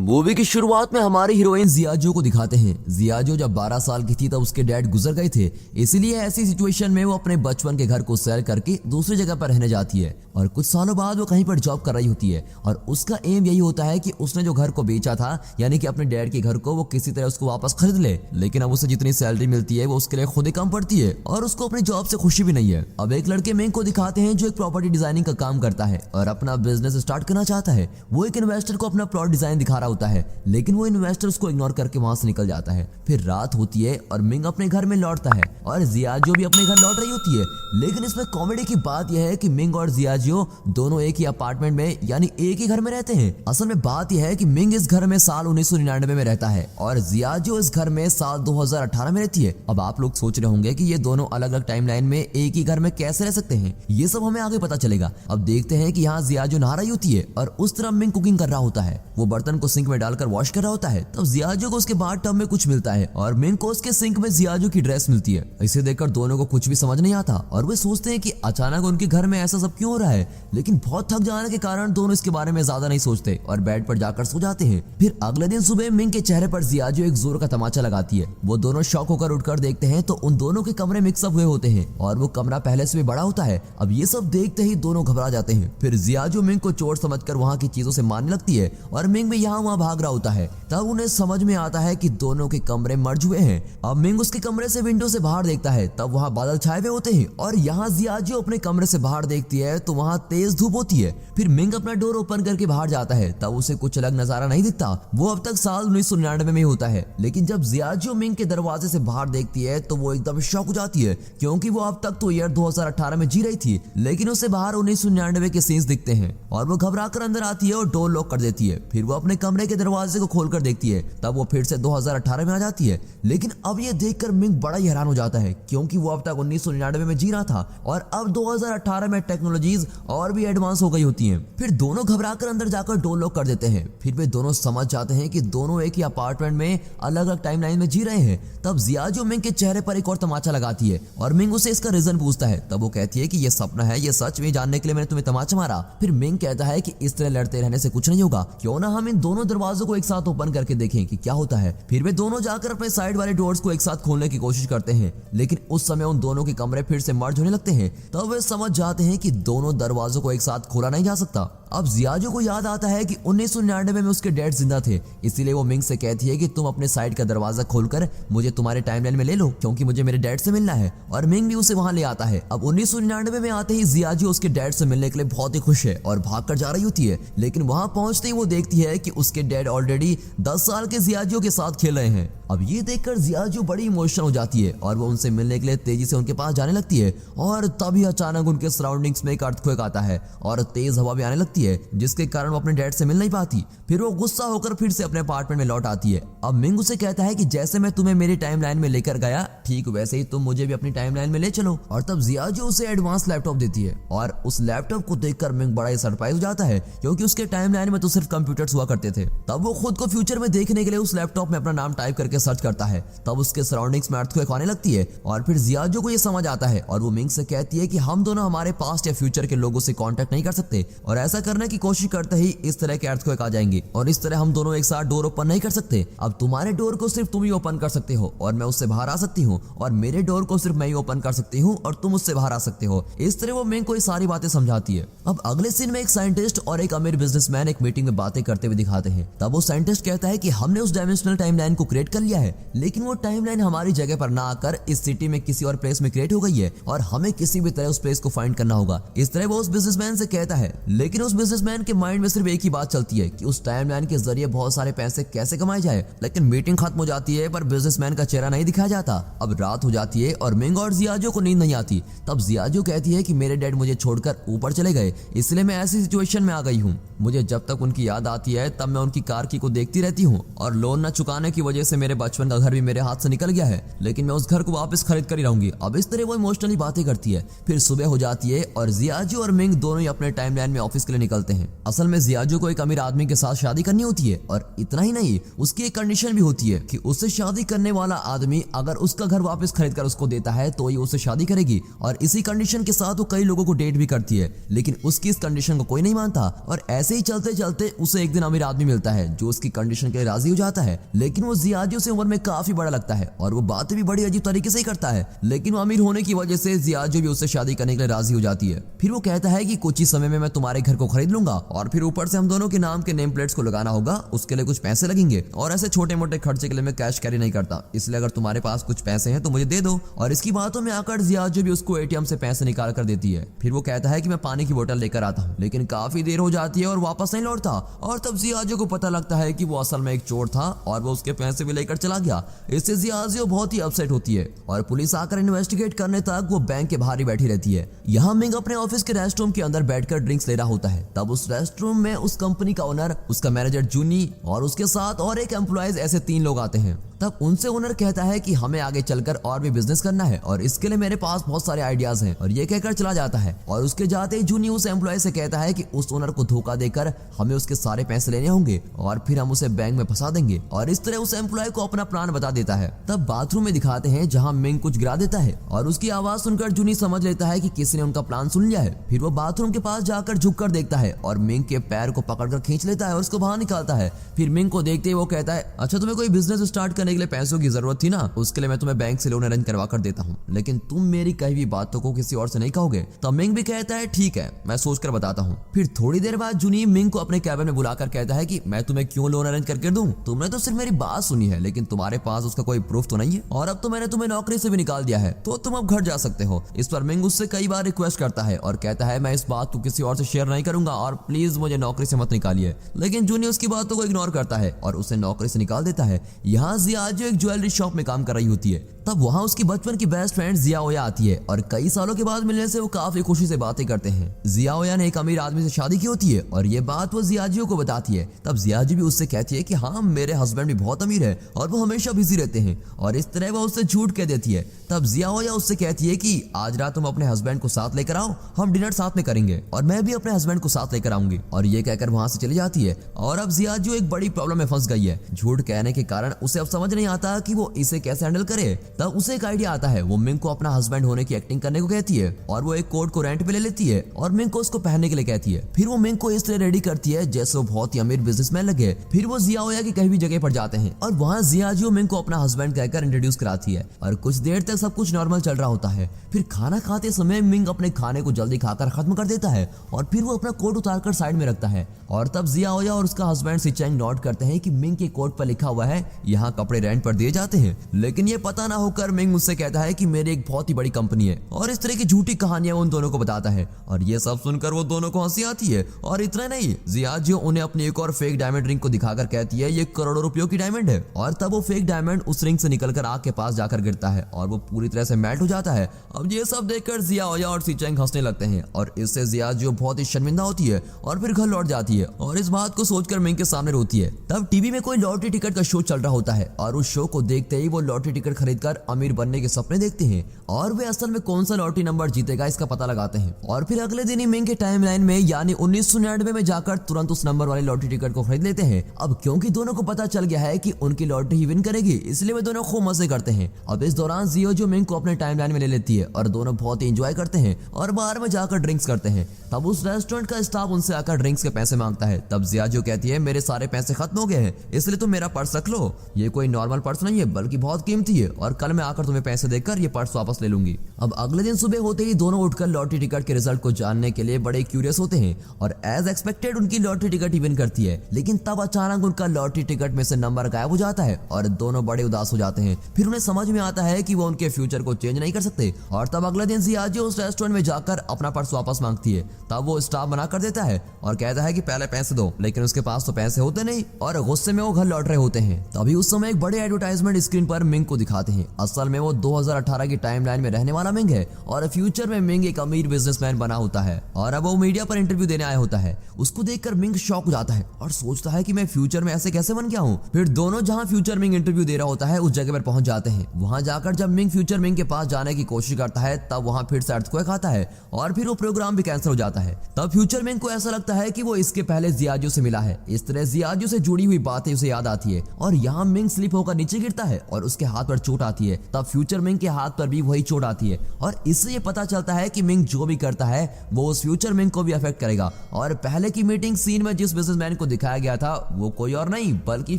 Movie की शुरुआत में हमारी हीरोइन जियाजो को दिखाते हैं। जियाजो जब 12 साल की थी तब उसके डैड गुजर गए थे, इसीलिए ऐसी सिचुएशन में वो अपने बचपन के घर को सेल करके दूसरी जगह पर रहने जाती है और कुछ सालों बाद वो कहीं पर जॉब कर रही होती है और उसका एम यही होता है कि उसने जो घर को बेचा था यानी कि अपने डैड के घर को वो किसी तरह उसको वापस खरीद ले। लेकिन अब उसे जितनी सैलरी मिलती है वो उसके लिए खुद ही कम पड़ती है और उसको अपनी जॉब से खुशी भी नहीं है। अब एक लड़के मिंग को दिखाते हैं जो एक प्रॉपर्टी डिजाइनिंग का काम करता है और अपना बिजनेस स्टार्ट करना चाहता है। वो एक इन्वेस्टर को अपना प्लॉट डिजाइन दिखा रहा होता है, लेकिन वो इन्वेस्टर उसको इग्नोर करके वहां से निकल जाता है। फिर रात होती है और मिंग अपने घर में लौटता है और जियाजो भी अपने घर लौट रही होती है। लेकिन इसमें कॉमेडी की बात यह है कि मिंग और जियाजो दोनों एक ही अपार्टमेंट में यानी एक ही घर में रहते हैं। असल में बात यह है कि मिंग इस घर में साल 1999 में रहता है और जियाजो इस घर में साल 2018 में रहती है। अब आप लोग सोच रहे होंगे कि ये दोनों अलग अलग टाइमलाइन में एक ही घर में कैसे रह सकते हैं, ये सब हमें आगे पता चलेगा। अब देखते हैं कि यहाँ जियाजो नहा रही होती है और उस तरफ मिंग कुकिंग कर रहा होता है। वो बर्तन को सिंक में डालकर वॉश कर रहा होता है। तब जियाजो को उसके बाथ टब में कुछ मिलता है और मिंग को उसके सिंक में जियाजो की ड्रेस मिलती है। इसे देखकर दोनों को कुछ भी समझ नहीं आता और वे सोचते हैं कि अचानक उनके घर में ऐसा सब क्यों हो रहा है। लेकिन बहुत थक जाने के कारण दोनों इसके बारे में ज्यादा नहीं सोचते और बेड पर जाकर सो जाते हैं। फिर अगले दिन सुबह मिंग के चेहरे पर जियाजो एक जोर का तमाचा लगाती है। वो दोनों शॉक होकर उठकर देखते हैं तो उन दोनों के कमरे मिक्सअप हुए होते हैं और वो कमरा पहले से भी बड़ा होता है। अब ये सब देखते ही दोनों घबरा जाते हैं। फिर जियाजो मिंग को चोट समझकर वहां की चीजों से मारने लगती है और मिंग भी यहाँ वहां भाग रहा होता है। तब उन्हें समझ में आता है कि दोनों के कमरे मर्ज हुए हैं। अब मिंग उसके कमरे से विंडो से बाहर देखता है, तब वहां बादल छाए हुए होते हैं और यहाँ जियाजो अपने कमरे से बाहर देखती है तो वहां तेज धूप होती है। फिर मिंग अपना डोर ओपन करके बाहर जाता है, तब उसे कुछ अलग नजारा नहीं दिखता। वो अब तक साल 1999 में होता है। लेकिन जब जियाजो मिंग के दरवाजे से बाहर देखती है तो वो एकदम शॉक हो जाती है, क्योंकि वो अब तक तो ईयर 2018 में जी रही थी, लेकिन उसे बाहर 1999 के सीन्स दिखते हैं और वो घबराकर अंदर आती है और डोर लॉक कर देती है। फिर वो अपने कमरे के दरवाजे को खोलकर देखती है, तब वो फिर से 2018 में आ जाती है। लेकिन अब ये देखकर मिंग बड़ा ही हैरान हो जाता है, क्योंकि वो अब तक 1999 में जी रहा था और अब 2018 में टेक्नोलॉजीज और भी एडवांस हो गई होती हैं। फिर दोनों घबराकर अंदर जाकर डोर लॉक कर देते हैं। फिर वे दोनों समझ जाते हैं कि दोनों एक ही अपार्टमेंट में अलग अलग टाइमलाइन में जी रहे हैं। तब जियाजो मिंग के चेहरे पर एक और तमाचा लगाती है और मिंग उसे इसका रीजन पूछता है। तब वो कहती है कि ये सपना है, ये सच में जानने के लिए मैंने तुम्हें तमाचा मारा। फिर मिंग कहता है कि इस तरह लड़ते रहने से कुछ नहीं होगा, क्यों ना हम इन दोनों दरवाजों को एक साथ ओपन करके देखें कि क्या होता है। फिर वे दोनों जाकर अपने साइड वाले डोर्स को एक साथ खोलने की कोशिश करते हैं, लेकिन उस समय उन दोनों के कमरे फिर से मर्ज होने लगते हैं। तब वे समझ जाते हैं कि दोनों दरवाजों को एक साथ खोला नहीं जा सकता। अब जियाजो को याद आता है कि 1999 में उसके डैड जिंदा थे, इसीलिए वो मिंग से कहती है कि तुम अपने साइड का दरवाजा खोलकर मुझे तुम्हारे टाइमलाइन में ले लो, क्योंकि मुझे मेरे डैड से मिलना है। और मिंग भी उसे वहां ले आता है। अब 1999 में आते ही जियाजो उसके डैड से मिलने के लिए बहुत ही खुश है और भागकर जा रही होती है। लेकिन वहां पहुंचते ही वो देखती है कि उसके डैड ऑलरेडी 10 साल के जियाजो के साथ खेल रहे हैं। अब ये देखकर जियाजो बड़ी इमोशनल हो जाती है और वो उनसे मिलने के लिए तेजी से उनके पास जाने लगती है और तभी अचानक उनके सराउंडिंग्स में एक अर्थक्वेक आता है और तेज हवा भी आने लगती है, जिसके कारण वो अपने डैड से मिल नहीं पाती। फिर वो गुस्सा होकर फिर से अपने अपार्टमेंट में लौट आती है। अब मिंग उसे कहता है कि जैसे मैं तुम्हें मेरी टाइमलाइन में लेकर गया, ठीक वैसे ही तुम मुझे भी अपनी टाइमलाइन में ले चलो। और तब जियाजो उसे एडवांस लैपटॉप देती है और उस लैपटॉप को देखकर मिंग बड़ा ही सरप्राइज हो जाता है, क्योंकि उसके टाइमलाइन में तो सिर्फ कंप्यूटर्स हुआ करते थे। तब वो खुद को फ्यूचर में देखने के लिए उस लैपटॉप में अपना नाम टाइप करके सर्च करता है। तब उसके सराउंडिंग्स में अर्थक्वेक आने लगती है और फिर जियाजो को ये समझ आता है और वो मिंग से कहती है कि हम दोनों हमारे पास्ट या फ्यूचर के लोगों से कांटेक्ट नहीं कर सकते और ऐसा करने की कोशिश करते ही इस तरह के अर्थक्वेक आ जाएंगे और इस तरह हम दोनों एक साथ डोर ओपन नहीं कर सकते। अब तुम्हारे डोर को सिर्फ तुम ही ओपन कर सकते हो और मैं उससे बाहर आ सकती हूँ, और मेरे डोर को सिर्फ मैं ही ओपन कर सकती हूँ और तुम उससे बाहर आ सकते हो। इस तरह वो मिंग को ये सारी बातें समझाती है। अब अगले सीन में एक साइंटिस्ट और एक अमीर बिजनेसमैन एक मीटिंग में बातें करते हुए दिखाते हैं। तब वो साइंटिस्ट कहता है कि हमने उस डायमेंशनल टाइमलाइन को क्रिएट कर लिया है, लेकिन वो टाइमलाइन हमारी जगह पर ना आकर इस सिटी में किसी और प्लेस में क्रिएट हो गई है और हमें किसी भी तरह उस प्लेस को फाइंड करना होगा। इस तरह वो उस बिजनेसमैन से कहता है, लेकिन उस बिजनेसमैन के माइंड में सिर्फ एक ही बात चलती है कि उस टाइमलाइन के जरिए बहुत सारे पैसे कैसे कमाए जाए। लेकिन मीटिंग खत्म हो जाती है पर बिजनेसमैन का चेहरा नहीं दिखाया जाता। अब रात हो जाती है और मिंग और जियाजो को नींद नहीं आती। तब जियाजो कहती है कि मेरे डैड मुझे छोड़कर ऊपर चले गए, इसलिए मैं ऐसी सिचुएशन में आ गई हूँ। मुझे जब तक उनकी याद आती है तब मैं उनकी कार की को देखती रहती हूँ और लोन न चुकाने की वजह से मेरे बचपन का घर भी मेरे हाथ से निकल गया है, लेकिन मैं उस घर को वापस खरीद कर ही रहूंगी। अब इस तरह वो इमोशनली बातें करती है। फिर सुबह हो जाती है और जियाजो और मिंग दोनों ही अपने टाइमलाइन में ऑफिस के लिए निकलते हैं। असल में जियाजो को एक अमीर आदमी के साथ शादी करनी होती है और इतना ही नहीं, उसकी एक कंडीशन भी होती है कि उससे शादी करने वाला आदमी अगर उसका घर वापस खरीद कर उसको देता है तो ही उससे शादी करेगी। और इसी कंडीशन के साथ वो कई लोगों को डेट भी करती है, लेकिन उसकी इस कंडीशन को कोई नहीं मानता और ऐसे ही चलते चलते उसे एक दिन अमीर आदमी मिलता मिलता है जो उसकी कंडीशन के लिए राजी हो जाता है, लेकिन वो जियाजियो से उम्र में काफी बड़ा लगता है और वो बातें भी बड़ी अजीब तरीके से ही करता है, लेकिन वो अमीर होने की वजह से जियाजियो भी उससे शादी करने के लिए राजी हो जाती है। फिर वो कहता है कि कुछ ही समय में मैं तुम्हारे घर को खरीद लूंगा और फिर ऊपर से हम दोनों के नाम के नेम प्लेट्स को लगाना होगा, उसके लिए कुछ पैसे लगेंगे और ऐसे छोटे मोटे खर्चे के लिए मैं कैश कैरी नहीं करता, इसलिए अगर तुम्हारे पास कुछ पैसे हैं तो मुझे दे दो। और इसकी बातों में आकर जियाजियो भी उसको एटीएम से पैसे निकाल कर देती है। फिर वो कहता है कि मैं पानी की बोतल लेकर आता हूँ, लेकिन काफी देर हो जाती है और वापस नहीं लौटता और तब जियाजियो को पता लगता है कि वो असल में एक चोर था और वो उसके पैसे भी लेकर चला गया। इससे जियाजियो बहुत ही अपसेट होती है और पुलिस आकर इन्वेस्टिगेट करने तक वो बैंक के बाहर ही बैठी रहती है। यहाँ मिंग अपने ऑफिस के रेस्ट रूम के अंदर बैठकर ड्रिंक्स ले रहा होता है। तब उस रेस्ट रूम में उस कंपनी का ओनर, उसका मैनेजर जूनी और उसके साथ और एक एम्प्लॉइज, ऐसे 3 लोग आते हैं। तब उनसे ओनर कहता है कि हमें आगे चलकर और भी बिजनेस करना है और इसके लिए मेरे पास बहुत सारे आइडियाज हैं, और ये कहकर चला जाता है। और उसके जाते ही जूनी उस एम्प्लॉय से कहता है कि उस ओनर को धोखा देकर हमें उसके सारे पैसे लेने होंगे और फिर हम उसे बैंक में फंसा देंगे, और इस तरह उस एम्प्लॉय को अपना प्लान बता देता है। तब बाथरूम में दिखाते हैं जहाँ मिंग कुछ गिरा देता है और उसकी आवाज सुनकर जूनी समझ लेता है कि किसी ने उनका प्लान सुन लिया है। फिर वो बाथरूम के पास जाकर झुककर देखता है और मिंग के पैर को पकड़कर खींच लेता है और उसको बाहर निकालता है। फिर मिंग को देखते ही वो कहता है, अच्छा तुम्हें कोई बिजनेस स्टार्ट करने के लिए पैसों की जरूरत थी ना, उसके लिए मैं तुम्हें बैंक से लोन अरेंज करवा कर देता हूँ, लेकिन तुम मेरी कही हुई बातों को किसी और से नहीं कहोगे। तब मिंग भी कहता है ठीक है, मैं सोचकर बताता हूँ। फिर थोड़ी देर बाद जूनी मिंग को अपने कैबिन में बुलाकर कहता है कि मैं तुम्हें क्यों लोन अरेंज करके दूं, तुमने तो सिर्फ मेरी बात सुनी है लेकिन तुम्हारे पास उसका कोई प्रूफ तो नहीं है, और अब तो मैंने तुम्हें नौकरी से भी निकाल दिया है तो तुम अब घर जा सकते हो। इस पर मिंग उससे कई बार रिक्वेस्ट करता है और कहता है मैं इस बात को किसी और से शेयर नहीं करूंगा और प्लीज मुझे नौकरी से मत निकालिए, लेकिन जूनी उसकी बातों को इग्नोर करता है और उसे नौकरी से निकाल देता है। यहाँ जियाजियो एक ज्वेलरी शॉप में काम कर रही होती है। तब वहाँ उसकी बचपन की बेस्ट फ्रेंड जियाओया आती है और कई सालों के बाद मिलने से वो काफी खुशी से बातें करते हैं। जियाओया ने एक अमीर आदमी से शादी की होती है और ये बात वो जियाजियो को बताती है। तब जियाजियो भी उससे कहती है कि हाँ मेरे हस्बैंड भी बहुत अमीर है और वो हमेशा बिजी रहते हैं, और इस तरह वो उससे झूठ कह देती है। तब जियाओया उससे कहती है कि आज रात तुम अपने हस्बैंड को साथ लेकर आओ, हम डिनर साथ में करेंगे और मैं भी अपने हस्बैंड को साथ लेकर आऊंगी, और ये कहकर वहां से चली जाती है। और अब जियाजियो एक बड़ी प्रॉब्लम में फंस गई है। झूठ कहने के कारण उसे अब समझ नहीं आता कि वो इसे कैसे हैंडल करे। तब उसे एक आइडिया आता है। वो मिंग को अपना हस्बैंड होने की एक्टिंग करने को कहती है और वो एक कोट को रेंट पे ले लेती है और मिंग को उसको पहनने के लिए कहती है। फिर वो मिंग को इस तरह रेडी करती है जैसे वो बहुत ही अमीर बिजनेसमैन लगे। फिर वो जियाओया की कहीं भी जगह पर जाते हैं और वहाँ जियाजियो मिंग को अपना हस्बैंड कहकर इंट्रोड्यूस कराती है और कुछ देर तक सब कुछ नॉर्मल चल रहा होता है। फिर खाना खाते समय मिंग अपने खाने को जल्दी खाकर खत्म कर देता है और फिर वो अपना कोट उतारकर साइड में रखता है, और तब जियाओया और उसका हस्बैंड सिचेंग नोट करते हैं कि मिंग के कोट पर लिखा हुआ है यहाँ कपड़े रेंट पर दिए जाते हैं। लेकिन ये पता ना होकर मिंग मुझसे कहता है कि मेरी एक बहुत ही बड़ी कंपनी है और इस तरह की झूठी कहानियां उन दोनों को बताता है, और ये सब सुनकर वो दोनों को हंसी आती है। और इतना नहीं, जियाजियो उन्हें अपनी एक और फेक डायमंड रिंग को दिखाकर कहती है ये करोड़ों रुपयों की डायमंड है, और तब वो फेक डायमंड उस रिंग से निकलकर आग के पास जाकर गिरता है और वो पूरी तरह से मेल्ट हो जाता है। अब ये सब देखकर जियाओया और सिचेंग हंसने लगते हैं और इससे जियाजियो बहुत ही शर्मिंदा होती है और फिर घर लौट जाती है और इस बात को सोचकर मिंग के सामने रोती है। तब टीवी में कोई लॉटरी टिकट का शो चल रहा होता है और उस शो को देखते ही वो लॉटरी टिकट खरीदकर अमीर बनने के सपने देखते हैं और वे असल में कौन सा लॉटरी नंबर जीतेगा इसका पता लगाते हैं। और फिर अगले दिन ही मिंग के टाइमलाइन में यानी 1999 में जाकर तुरंत उस नंबर वाली लॉटरी टिकट को खरीद लेते हैं। अब क्योंकि दोनों को पता चल गया है कि उनकी लॉटरी ही विन करेगी, इसलिए वे दोनों खूब मजे करते हैं। अब इस दौरान जियाजियो मिंग को अपने टाइमलाइन में ले लेती है और दोनों बहुत ही एंजॉय करते हैं और बाहर में जाकर ड्रिंक्स करते हैं। तब उस रेस्टोरेंट का स्टाफ उनसे आकर ड्रिंक्स के पैसे मांगता है। तब जियाजियो कहती है मेरे सारे पैसे खत्म हो गए हैं, इसलिए तुम मेरा पर्स रख लो, ये कोई नॉर्मल पर्स नहीं है बल्कि बहुत कीमती है, और कल मैं आकर तुम्हें पैसे देकर ये पर्स वापस ले लूंगी। अब अगले दिन सुबह होते ही दोनों उठकर लॉटरी टिकट के रिजल्ट को जानने के लिए बड़े क्यूरियस होते हैं और एज एक्सपेक्टेड उनकी लॉटरी टिकट ही विन करती है। लेकिन तब अचानक उनका लॉटरी टिकट में से नंबर गायब हो जाता है और दोनों बड़े उदास हो जाते हैं। फिर उन्हें समझ में आता है कि वो उनके फ्यूचर को चेंज नहीं कर सकते, और तब अगले दिन जियाजियो उस रेस्टोरेंट में जाकर अपना पर्स वापस मांगती है। तब वो स्टाफ मना कर देता है और कहता है कि पहले पैसे दो, लेकिन उसके पास तो पैसे होते नहीं और गुस्से में वो घर लौट रहे होते हैं। तभी उस समय एक बड़े एडवर्टाइजमेंट स्क्रीन पर मिंग को दिखाते हैं। असल में वो 2018 की टाइमलाइन में रहने वाला मिंग है और फ्यूचर में मिंग एक अमीर बिजनेसमैन बना होता है और अब वो मीडिया पर इंटरव्यू देने आया होता है। उसको देखकर मिंग शॉक हो जाता है और सोचता है कि मैं फ्यूचर में ऐसे कैसे बन गया हूँ। फिर दोनों जहाँ फ्यूचर मिंग इंटरव्यू दे रहा होता है उस जगह पर पहुंच जाते हैं। वहां जाकर जब मिंग फ्यूचर मिंग के पास जाने की कोशिश करता है तब वहां फिर से अर्थक्वेक आता है और फिर वो प्रोग्राम भी कैंसिल हो जाता है। तब फ्यूचर मिंग को ऐसा लगता है कि वो इसके पहले जियाजियो से मिला है। इस तरह जियाजियो से जुड़ी हुई बातें उसे याद आती है और यहाँ मिंग स्लीप स्लिप होकर नीचे गिरता है और उसके हाथ पर चोट आती है। तब फ्यूचर मिंग के हाथ पर भी वही चोट आती है और इससे ये पता चलता है कि मिंग जो भी करता है वो उस फ्यूचर मिंग को भी अफेक्ट करेगा। और पहले की मीटिंग सीन में जिस बिजनेसमैन को दिखाया गया था वो कोई और नहीं बल्कि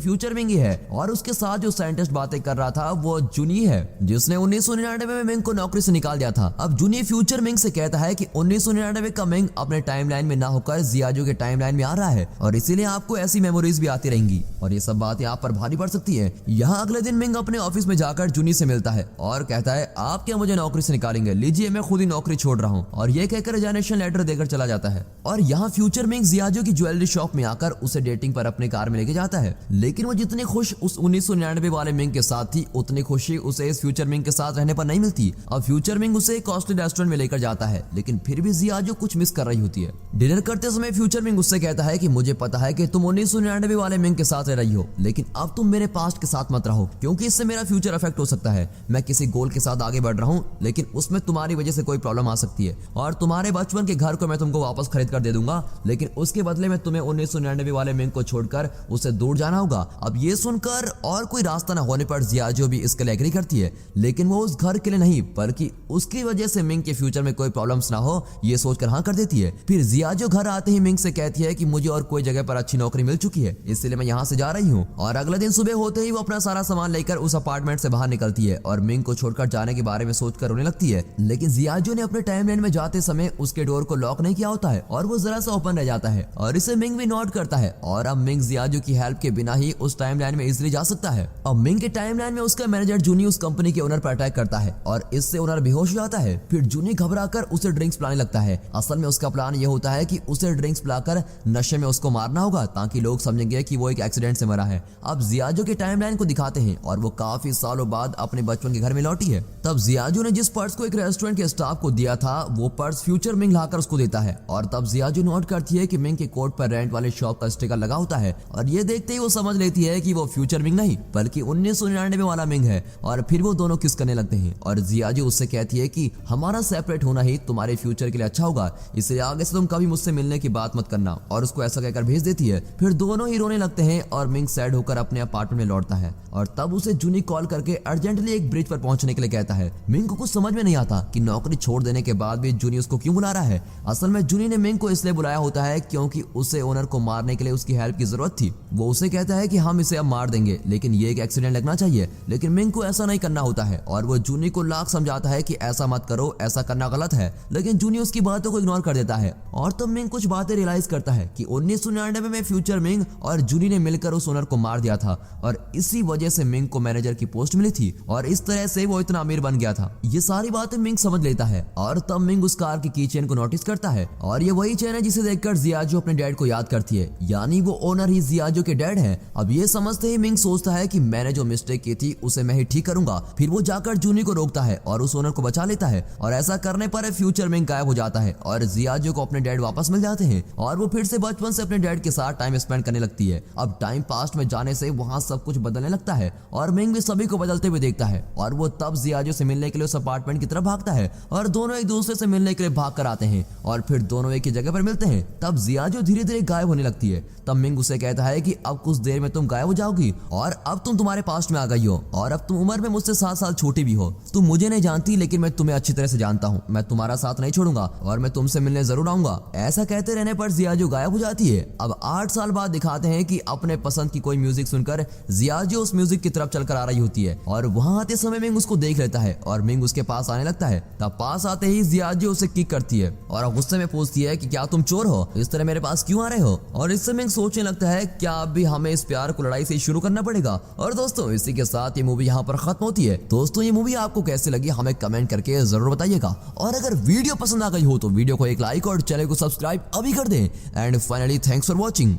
फ्यूचर मिंग ही है और उसके साथ जो साइंटिस्ट बातें कर रहा था वो जूनी है, जिसने 1999 में मिंग को नौकरी से निकाल दिया था। अब जूनी फ्यूचर मिंग से कहता है कि 1999 का मिंग अपने टाइमलाइन में ना होकर जियाजो के टाइमलाइन में आ रहा है और इसीलिए आपको ऐसी मेमोरीज भी आती रहेंगी और ये सब बातें आप पर भारी पड़ सकती है। यहाँ अगले दिन मिंग अपने ऑफिस में जाकर जूनी से मिलता है और कहता है आप क्या मुझे नौकरी से निकालेंगे, लीजिए मैं खुद ही नौकरी छोड़ रहा हूँ और ये कहकर रिजाइनेशन लेटर देकर चला जाता है। और यहाँ फ्यूचर मिंग जियाजो की ज्वेलरी शॉप में आकर उसे डेटिंग पर अपने कार में लेके जाता है, लेकिन वो जितनी खुश उस 1999 वाले मिंग के साथ थी उतनी खुशी उसे इस फ्यूचर मिंग के साथ रहने पर नहीं मिलती। अब फ्यूचर मिंग उसे एक कॉस्टली रेस्टोरेंट में लेकर जाता है लेकिन फिर भी जियाजो कुछ मिस कर रही होती है। डिनर करते समय फ्यूचर मिंग उससे कहता है कि मुझे पता है कि तुम 1999 वाले मिंग के साथ रह रही हो, लेकिन अब तुम मेरे पास्ट के साथ मत रहो क्योंकि इससे मेरा फ्यूचर अफेक्ट हो सकता है। मैं किसी गोल के साथ आगे बढ़ रहा हूँ लेकिन उसमें तुम्हारी वजह से कोई प्रॉब्लम आ सकती है और तुम्हारे बचपन के घर को मैं तुमको वापस खरीद कर दे दूंगा, लेकिन उसके बदले में तुम्हें 1999 वाले मिंग को छोड़कर उसे दूर जाना होगा। अब ये सुनकर और कोई रास्ता न होने पर जियाजो भी इसके लिए एग्री करती है, लेकिन वो उस घर के लिए नहीं बल्कि उसकी वजह से मिंग के फ्यूचर में कोई प्रॉब्लम्स ना हो ये सोचकर हाँ कर देती है। फिर जियाजो घर आते ही मिंग से कहती है कि मुझे और कोई जगह पर अच्छी नौकरी मिल चुकी है इसलिए मैं यहाँ से जा रही हूँ। और अगले दिन सुबह होते ही वो अपना सारा सामान लेकर उस अपार्टमेंट से बाहर निकलती है और मिंग को छोड़कर जाने के बारे में सोचकर रोने लगती है, लेकिन जियाजो ने अपने टाइमलाइन में जाते समय उसके डोर को लॉक नहीं किया होता है और वो जरा सा ओपन रह जाता है और इसे मिंग भी नोट करता है और अब मिंग जियाजो की हेल्प के बिना ही उस टाइमलाइन में इजीली जा सकता है। अब मिंग के टाइमलाइन में उसका मैनेजर जूनी उस कंपनी के ओनर पर अटैक करता है और इससे ओनर बेहोश हो जाता है। फिर जूनी घबराकर उसे ड्रिंक्स पिलाने लगता है। असल में उसका प्लान ये होता है कि उसे ड्रिंक्स पिलाकर नशे में उसको मारना होगा ताकि लोग समझेंगे कि वो एक एक्सीडेंट से मरा है। अब जियाजो के टाइमलाइन को दिखाते हैं और वो काफी सालों बाद अपने बचपन के घर में लौटी है। तब जियाजो ने जिस पर्स को एक रेस्टोरेंट के स्टाफ को दिया था वो पर्स फ्यूचर मिंग लाकर उसको देता है और तब जियाजो नोट करती है कि मिंग के कोट पर रेंट वाले शॉप का स्टिकर लगा होता है और ये देखते ही वो समझ लेती है कि वो फ्यूचर मिंग नहीं बल्कि 1999 वाला मिंग है और फिर वो दोनों किस करने लगते हैं और जियाजो उससे कहती है कि हमारा सेपरेट होना ही तुम्हारे फ्यूचर के लिए अच्छा होगा, इसलिए आगे से तुम कभी मुझसे मिलने की बात मत करना और उसको ऐसा कहकर भेज देती है। फिर दोनों ही रोने लगते हैं और मिंग सैड होकर अपने अपार्टमेंट में लौटता है और तब उसे जूनी कॉल करके अर्जेंटली एक ब्रिज पर पहुंचने के लिए कहता है। मिंग को कुछ समझ में नहीं आता कि नौकरी छोड़ देने के बाद भी जूनी उसको क्यों बुला रहा है। असल में जूनी ने मिंग को इसलिए बुलाया होता है क्योंकि उसे ओनर को मारने के लिए उसकी हेल्प की जरूरत थी। वो उसे कहता है कि हम इसे अब मार देंगे लेकिन ये एक एक्सीडेंट लगना चाहिए, लेकिन मिंग को ऐसा नहीं करना होता है और वो जूनी को लाख समझाता है कि ऐसा मत करो, ऐसा करना गलत है, लेकिन जूनी उसकी बातों को इग्नोर कर देता है। और तब मिंग कुछ बातें रियलाइज करता है कि 1999 में फ्यूचर मिंग और जूनी ने मिलकर उस ओनर को मार दिया था और इसी वजह से मिंग को मैनेजर की पोस्ट मिली थी और इस तरह से वो इतना अमीर बन गया था। ये सारी बातें मिंग समझ लेता है और तब मिंग उस कार की कीचेन को नोटिस करता है और ये वही चेन है जिसे देखकर जियाजो अपने डैड को याद करती है, यानी वो ओनर ही जियाजो के डैड है। अब ये समझते ही मिंग सोचता है कि मैंने जो मिस्टेक की थी उसे मैं ही ठीक करूंगा। फिर वो जाकर जूनी को रोकता है और उस ओनर को बचा लेता है और ऐसा करने पर फ्यूचर मिंग गायब हो जाता है और जियाजो को अपने डैड वापस मिल जाते हैं और वो फिर से बचपन से अपने डैड के साथ टाइम स्पेंड करने लगती है। अब टाइम पास्ट में जाने से वहाँ सब कुछ बदलने लगता है और मिंग भी सभी को बदलते हुए देखता है और वो तब जियाजो से मिलने के लिए उस अपार्टमेंट की तरफ भागता है और दोनों एक दूसरे से मिलने के लिए भाग कर आते हैं और फिर दोनों एक ही जगह पर मिलते हैं। तब जियाजो धीरे धीरे गायब होने लगती है। तब मिंग उसे कहता है कि अब कुछ देर में तुम गायब हो जाओगी और अब तुम तुम्हारे पास्ट में आ गई हो और अब तुम उम्र में मुझसे 7 साल छोटी भी हो। तुम मुझे नहीं जानती लेकिन मैं तुम्हें अच्छी तरह से जानता हूँ, मैं तुम्हारा साथ नहीं छोड़ूंगा और मैं तुमसे मिलने जरूर आऊंगा। ऐसा कहते रहने पर जियाजो गायब हो जाती है। अब 8 साल बाद दिखाते हैं कि अपने पसंद की कोई म्यूजिक सुनकर जियाजो उस म्यूजिक की तरफ चलकर आ रही होती है और वहां आते समय मिंग उसको देख लेता है और मिंग उसके पास आने लगता है। तब पास आते ही जियाजो उसे किक करती है और गुस्से में पूछती है कि क्या तुम चोर हो, इस तरह मेरे पास क्यों आ रहे हो। और इससे मिंग सोचने लगता है क्या अब भी हमें इस प्यार को लड़ाई से शुरू करना पड़ेगा। और दोस्तों इसी के साथ ये मूवी यहाँ पर खत्म होती है। दोस्तों ये मूवी आपको कैसी लगी हमें कमेंट करके जरूर बताइएगा और अगर वीडियो पसंद आ गई हो तो वीडियो को एक लाइक और चैनल को सब्सक्राइब अभी कर दें। And finally thanks for watching.